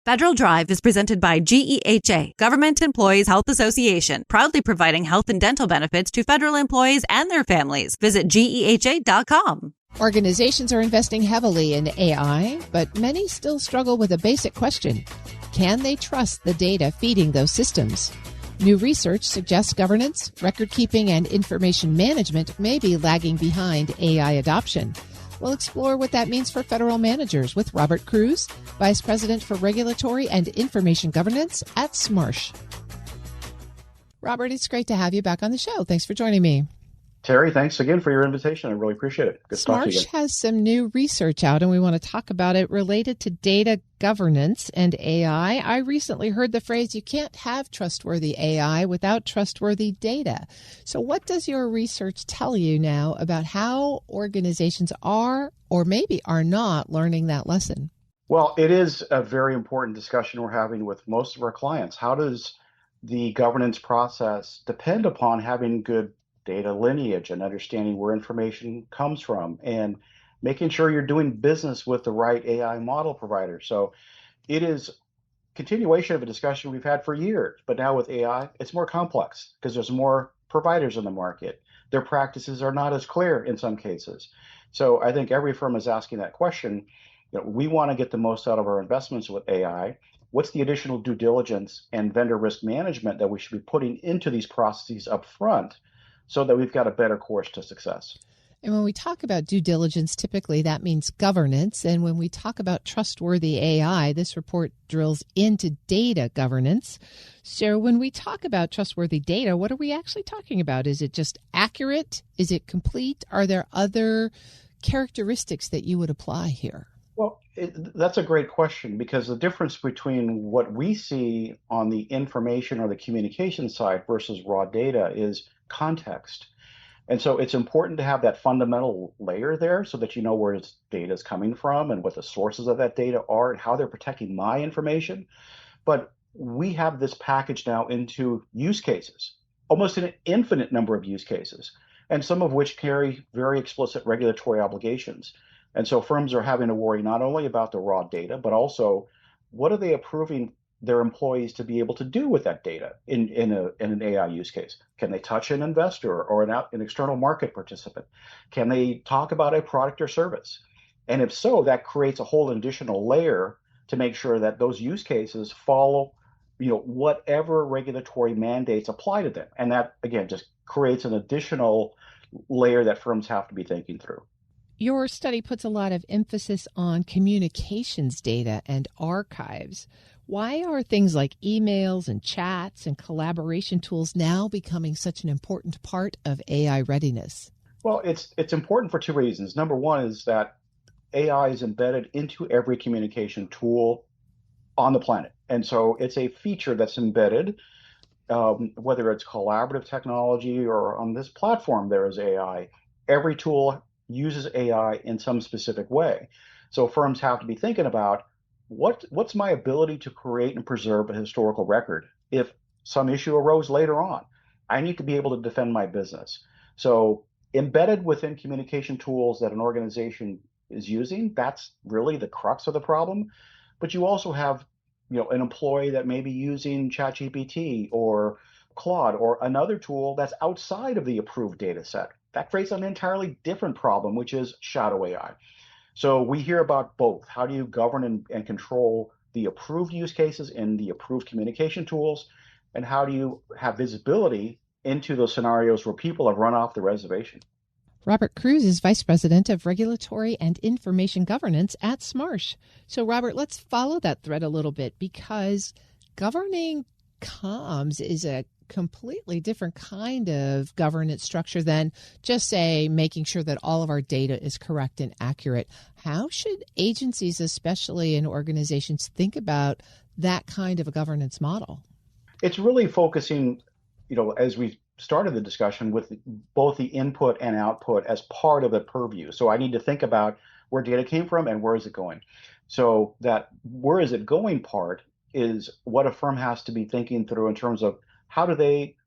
Federal Drive is presented by GEHA, Government Employees Health Association, proudly providing health and dental benefits to federal employees and their families. Visit GEHA.com. Organizations are investing heavily in AI, but many still struggle with a basic question. Can they trust the data feeding those systems? New research suggests governance, record-keeping, and information management may be lagging behind AI adoption. We'll explore what that means for federal managers with Robert Cruz, Vice President for Regulatory and Information Governance at Smarsh. Robert, it's great to have you back on the show. Thanks for joining me. Terry, thanks again for your invitation. I really appreciate it. Good to talk to you Smarsh again. has some new research out, and we want to talk about it related to data governance and AI. I recently heard the phrase, you can't have trustworthy AI without trustworthy data. So what does your research tell you now about how organizations are or maybe are not learning that lesson? Well, it is a very important discussion we're having with most of our clients. How does the governance process depend upon having good data lineage and understanding where information comes from and making sure you're doing business with the right AI model provider? So it is continuation of a discussion we've had for years, but now with AI, it's more complex because there's more providers in the market. Their practices are not as clear in some cases. So I think every firm is asking that question. We want to get the most out of our investments with AI. What's the additional due diligence and vendor risk management that we should be putting into these processes up front so that we've got a better course to success? And when we talk about due diligence, typically that means governance. And when we talk about trustworthy AI, this report drills into data governance. So when we talk about trustworthy data, what are we actually talking about? Is it just accurate? Is it complete? Are there other characteristics that you would apply here? Well, that's a great question, because the difference between what we see on the information or the communication side versus raw data is context. And so it's important to have that fundamental layer there so that you know where this data is coming from and what the sources of that data are and how they're protecting my information. But we have this packaged now into use cases, almost an infinite number of use cases, and some of which carry very explicit regulatory obligations. And so firms are having to worry not only about the raw data, but also what are they approving their employees to be able to do with that data in an AI use case? Can they touch an investor or an external market participant? Can they talk about a product or service? And if so, that creates a whole additional layer to make sure that those use cases follow, whatever regulatory mandates apply to them. And that, again, just creates an additional layer that firms have to be thinking through. Your study puts a lot of emphasis on communications data and archives. Why are things like emails and chats and collaboration tools now becoming such an important part of AI readiness? Well, it's important for two reasons. Number one is that AI is embedded into every communication tool on the planet. And so it's a feature that's embedded, whether it's collaborative technology or on this platform, there is AI. Every tool uses AI in some specific way. So firms have to be thinking about what's my ability to create and preserve a historical record if some issue arose later on. I need to be able to defend my business. So embedded within communication tools that an organization is using, that's really the crux of the problem. But you also have, an employee that may be using ChatGPT or Claude or another tool that's outside of the approved data set. That creates an entirely different problem, which is shadow AI. So we hear about both. How do you govern and control the approved use cases in the approved communication tools? And how do you have visibility into those scenarios where people have run off the reservation? Robert Cruz is Vice President of Regulatory and Information Governance at Smarsh. So, Robert, let's follow that thread a little bit, because governing comms is a completely different kind of governance structure than just, say, making sure that all of our data is correct and accurate. How should agencies, especially in organizations, think about that kind of a governance model? It's really focusing, as we started the discussion, with both the input and output as part of the purview. So I need to think about where data came from and where is it going. So that where is it going part is what a firm has to be thinking through in terms of how do they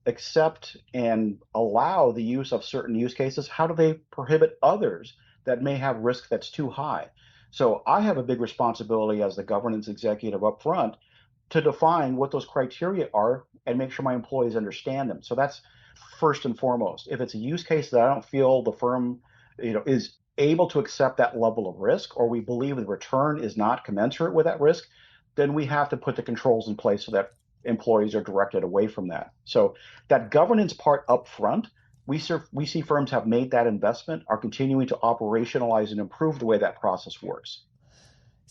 accept and allow the use of certain use cases? How do they prohibit others that may have risk that's too high? So I have a big responsibility as the governance executive up front to define what those criteria are and make sure my employees understand them. So that's first and foremost. If it's a use case that I don't feel the firm, is able to accept that level of risk, or we believe the return is not commensurate with that risk, then we have to put the controls in place so that employees are directed away from that. So that governance part up front, we see firms have made that investment, are continuing to operationalize and improve the way that process works.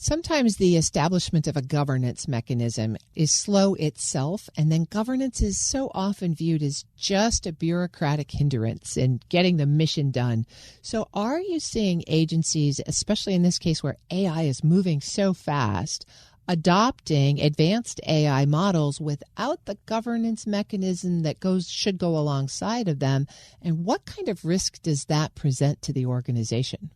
Sometimes the establishment of a governance mechanism is slow itself, and then governance is so often viewed as just a bureaucratic hindrance in getting the mission done. So are you seeing agencies, especially in this case where AI is moving so fast, adopting advanced AI models without the governance mechanism that should go alongside of them? And what kind of risk does that present to the organization?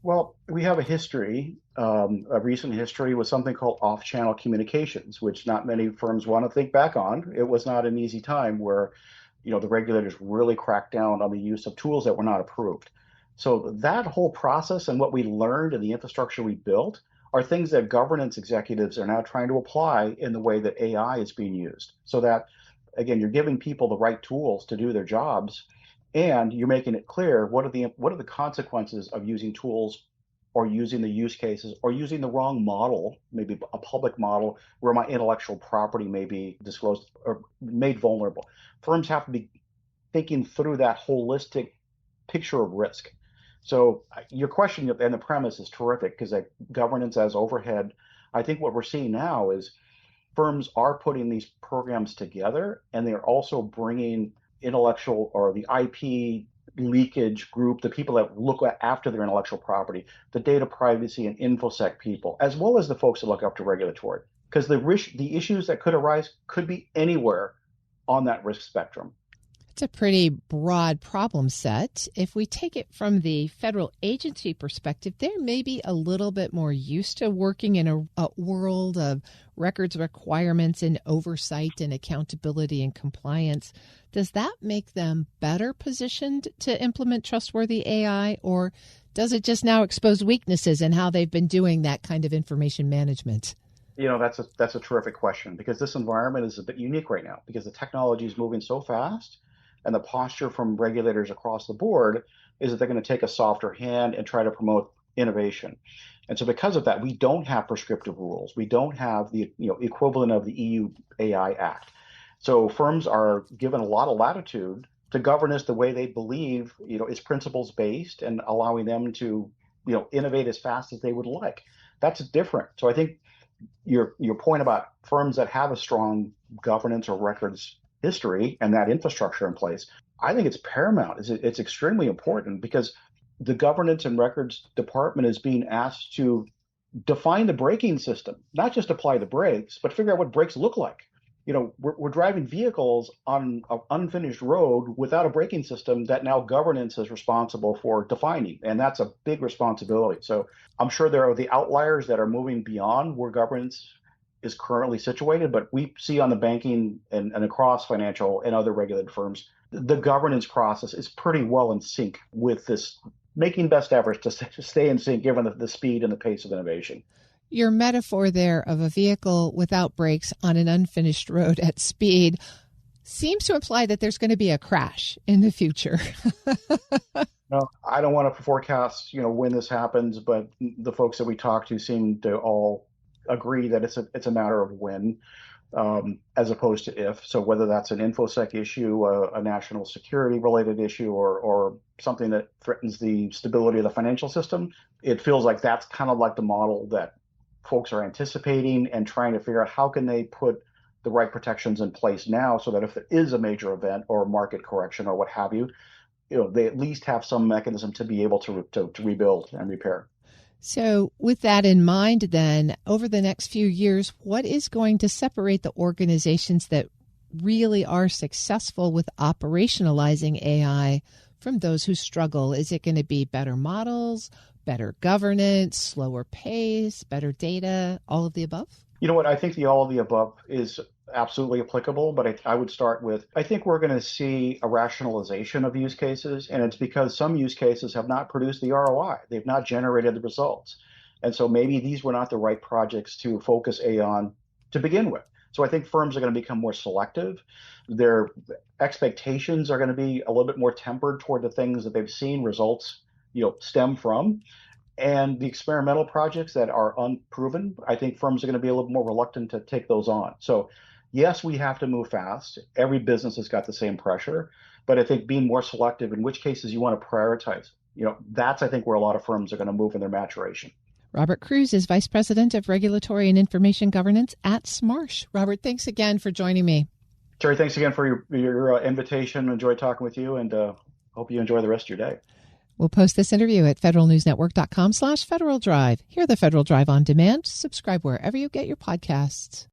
Well, we have a history, a recent history with something called off-channel communications, which not many firms want to think back on. It was not an easy time where, the regulators really cracked down on the use of tools that were not approved. So that whole process and what we learned and the infrastructure we built are things that governance executives are now trying to apply in the way that AI is being used. So that, again, you're giving people the right tools to do their jobs, and you're making it clear what are the consequences of using tools or using the use cases or using the wrong model, maybe a public model where my intellectual property may be disclosed or made vulnerable. Firms have to be thinking through that holistic picture of risk. So your question and the premise is terrific, because like governance as overhead, I think what we're seeing now is firms are putting these programs together, and they're also bringing intellectual or the IP leakage group, the people that look after their intellectual property, the data privacy and InfoSec people, as well as the folks that look up to regulatory, because the issues that could arise could be anywhere on that risk spectrum. It's a pretty broad problem set. If we take it from the federal agency perspective, they're maybe a little bit more used to working in a world of records requirements and oversight and accountability and compliance. Does that make them better positioned to implement trustworthy AI, or does it just now expose weaknesses in how they've been doing that kind of information management? That's a terrific question, because this environment is a bit unique right now because the technology is moving so fast. And the posture from regulators across the board is that they're going to take a softer hand and try to promote innovation. And so because of that, we don't have prescriptive rules. We don't have the equivalent of the EU AI Act. So firms are given a lot of latitude to govern us the way they believe, is principles based, and allowing them to, innovate as fast as they would like. That's different. So I think your point about firms that have a strong governance or records history and that infrastructure in place, I think it's paramount. It's extremely important, because the governance and records department is being asked to define the braking system, not just apply the brakes, but figure out what brakes look like. We're driving vehicles on an unfinished road without a braking system that now governance is responsible for defining, and that's a big responsibility. So I'm sure there are the outliers that are moving beyond where governance is currently situated, but we see on the banking and across financial and other regulated firms, the governance process is pretty well in sync with this, making best efforts to stay in sync given the speed and the pace of innovation. Your metaphor there of a vehicle without brakes on an unfinished road at speed seems to imply that there's going to be a crash in the future. No, I don't want to forecast, when this happens, but the folks that we talk to seem to all agree that it's a matter of when, as opposed to if. So whether that's an InfoSec issue, a national security related issue, or something that threatens the stability of the financial system, it feels like that's kind of like the model that folks are anticipating and trying to figure out how can they put the right protections in place now, so that if there is a major event or market correction or what have you, they at least have some mechanism to be able to rebuild and repair. So with that in mind, then, over the next few years, what is going to separate the organizations that really are successful with operationalizing AI from those who struggle? Is it going to be better models, better governance, slower pace, better data, all of the above? You know what? I think the all of the above is absolutely applicable, but I would start with, I think we're going to see a rationalization of use cases, and it's because some use cases have not produced the ROI. They've not generated the results. And so maybe these were not the right projects to focus A on to begin with. So I think firms are going to become more selective. Their expectations are going to be a little bit more tempered toward the things that they've seen results, stem from. And the experimental projects that are unproven, I think firms are going to be a little more reluctant to take those on. So yes, we have to move fast. Every business has got the same pressure, but I think being more selective in which cases you want to prioritize, that's, I think, where a lot of firms are going to move in their maturation. Robert Cruz is Vice President of Regulatory and Information Governance at Smarsh. Robert, thanks again for joining me. Terry, thanks again for your invitation. Enjoyed talking with you, and hope you enjoy the rest of your day. We'll post this interview at federalnewsnetwork.com/Federal Drive. Hear the Federal Drive on demand. Subscribe wherever you get your podcasts.